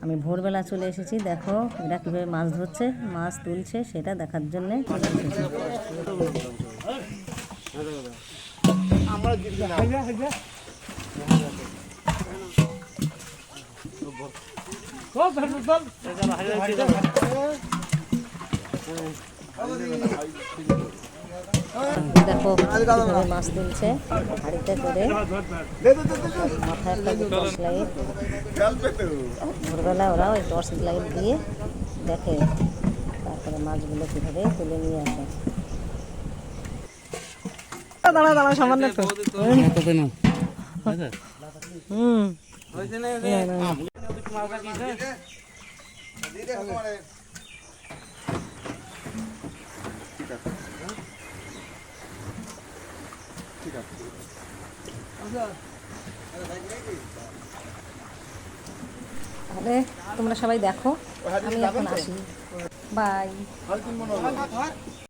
আমি ভোরবেলা চলে এসেছি, দেখো এরা কীভাবে মাছ ধরছে, মাছ তুলছে সেটা দেখার জন্যে চলে এসেছি। দেখো কীভাবে মাছ তুলছে হাঁড়িতে করে, মাথায় একটা টর্চ লাইট। ভোরবেলা ওরা ওই টর্চ লাইট দিয়ে দেখে, তারপরে মাছগুলো কীভাবে তুলে নিয়ে আসে। দাঁড়া দাঁড়া সামান্য একটু। তাহলে তোমরা সবাই দেখো, আমি এখন আসি, বাই।